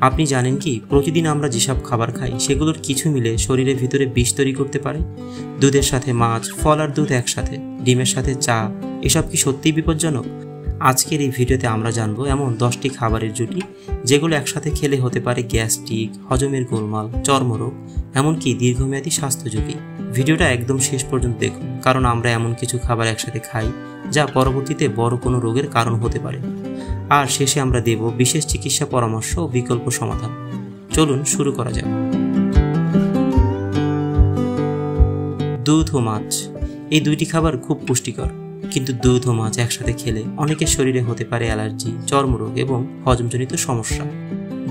আপনি জানেন কি প্রতিদিন আমরা যেসব খাবার খাই সেগুলোর কিছু মিলে শরীরের ভিতরে বিষ তৈরি করতে পারে? দুধের সাথে মাছ, ফল আর দুধ একসাথে, ডিমের সাথে চা, এসব কি সত্যিই বিপজ্জনক? আজকের এই ভিডিওতে আমরা জানবো এমন 10টি খাবারের জুটি যেগুলো একসাথে খেলে হতে পারে গ্যাস্ট্রিক, হজমের গোলমাল, চর্মরোগ, এমনকি দীর্ঘমেয়াদী স্বাস্থ্য ঝুঁকি। ভিডিওটা একদম শেষ পর্যন্ত দেখুন, কারণ আমরা এমন কিছু খাবার একসাথে খাই যা পরবর্তীতে বড় কোনো রোগের কারণ হতে পারে। আর শেষে আমরা দেব বিশেষ চিকিৎসা পরামর্শ ও বিকল্প সমাধান। চলুন শুরু করা যাক। দুধ ও মাছ, এই দুইটি খাবার খুব পুষ্টিকর, কিন্তু দুধ ও মাছ একসাথে খেলে অনেকের শরীরে হতে পারে অ্যালার্জি, চর্মরোগ এবং হজমজনিত সমস্যা।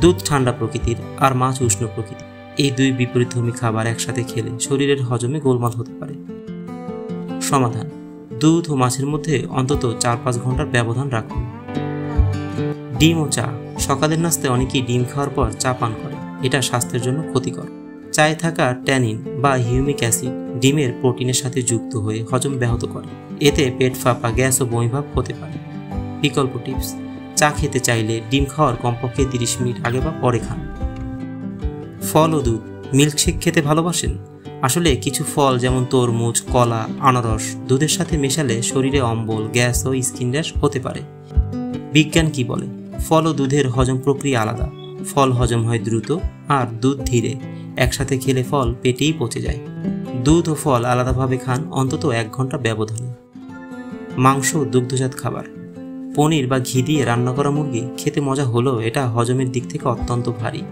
দুধ ঠান্ডা প্রকৃতির আর মাছ উষ্ণ প্রকৃতির। এই দুই বিপরীতধর্মী খাবার একসাথে খেলে শরীরের হজমে গোলমাল হতে পারে। সমাধান: দুধ ও মাছের মধ্যে অন্তত 4-5 ঘন্টার ব্যবধান রাখুন। ডিম ও চা, সকালের নাস্তায় অনেকেই ডিম খাওয়ার পর চা পান করে। এটা স্বাস্থ্যের জন্য ক্ষতিকর। চায়ে থাকা ট্যানিন বা হিউমিক অ্যাসিড ডিমের প্রোটিনের সাথে যুক্ত হয়ে হজম ব্যাহত করে। এতে পেট ফাঁপা, গ্যাস ও বমিভাব হতে পারে। বিকল্প টিপস: চা খেতে চাইলে ডিম খাওয়ার কমপক্ষে 30 মিনিট আগে বা পরে খান। ফল ও দুধ, মিল্কশেক খেতে ভালোবাসেন? আসলে কিছু ফল যেমন তরমুজ, কলা, আনারস দুধের সাথে মেশালে শরীরে অম্বল, গ্যাস ও স্কিন র্যাশ হতে পারে। বিজ্ঞান কি বলে? ফল ও দুধের হজম প্রক্রিয়া আলাদা। ফল হজম হয় দ্রুত আর দুধ ধীরে। একসাথে খেলে ফল পেটেই পচে যায়। দুধ ও ফল আলাদাভাবে খান, অন্তত 1 ঘন্টা ব্যবধানে। মাংস ও দুগ্ধজাত খাবার, পনির বা ঘি দিয়ে রান্না করা মুরগি খেতে মজা হলেও এটা হজমের দিক থেকে অত্যন্ত ভারী।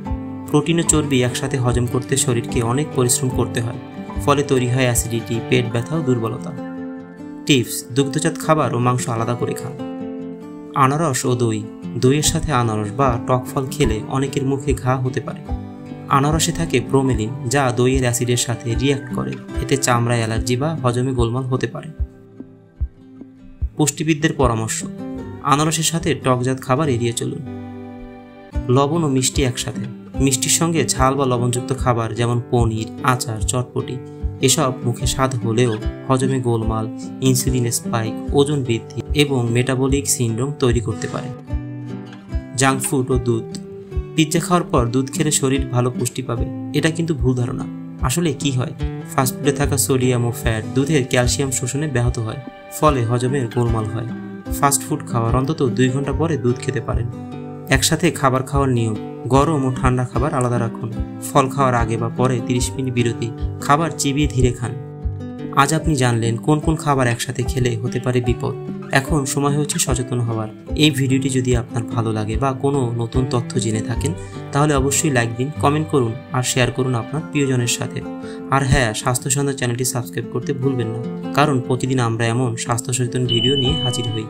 প্রোটিন ও চর্বি একসাথে হজম করতে শরীরকে অনেক পরিশ্রম করতে হয়, ফলে তৈরি হয় অ্যাসিডিটি, পেট ব্যথা ও দুর্বলতা। টিপস: দুগ্ধজাত খাবার ও মাংস আলাদা করে খান। আনারস ও দই, দইয়ের সাথে আনারস বা টক ফল খেলে অনেকের মুখে ঘা হতে পারে। আনারসে থাকে ব্রোমেলিন, যা দইয়ের অ্যাসিডের সাথে রিঅ্যাক্ট করে। এতে চামড়ায় অ্যালার্জি বা হজমে গোলমাল হতে পারে। পুষ্টিবিদদের পরামর্শ: আনারসের সাথে টকজাত খাবার এড়িয়ে চলুন। লবণ ও মিষ্টি একসাথে, মিষ্টির সঙ্গে ঝাল বা লবণযুক্ত খাবার যেমন পনির, আচার, চটপটি এসব মুখে স্বাদ হলেও হজমে গোলমাল, ইনসুলিন স্পাইক, ওজন বৃদ্ধি এবং মেটাবলিক সিনড্রোম তৈরি করতে পারে। জাঙ্ক ফুড ও দুধ, পিৎজা খাওয়ার পর দুধ খেলে শরীর ভালো পুষ্টি পাবে, এটা কিন্তু ভুল ধারণা। আসলে কি হয়? ফাস্টফুডে থাকা সোডিয়াম ও ফ্যাট দুধের ক্যালসিয়াম শোষণে ব্যাহত হয়, ফলে হজমের গোলমাল হয়। ফাস্টফুড খাওয়ার অন্তত 2 ঘন্টা পরে দুধ খেতে পারেন। একসাথে খাবার খাওয়ার নিয়ম: গরম ও ঠান্ডা খাবার আলাদা রাখুন। ফল খাওয়ার আগে বা পরে 30 মিনিট বিরতি। খাবার চিবিয়ে ধীরে খান। আজ আপনি জানলেন কোন কোন খাবার একসাথে খেলে হতে পারে বিপদ। এখন সময় হচ্ছে সচেতন হওয়ার। এই ভিডিওটি যদি আপনার ভালো লাগে বা কোনো নতুন তথ্য জেনে থাকেন তাহলে অবশ্যই লাইক দিন, কমেন্ট করুন আর শেয়ার করুন আপনার প্রিয়জনের সাথে। আর হ্যাঁ, স্বাস্থ্য সন্ধান চ্যানেলটি সাবস্ক্রাইব করতে ভুলবেন না, কারণ প্রতিদিন আমরা এমন স্বাস্থ্য সচেতন ভিডিও নিয়ে হাজির হই।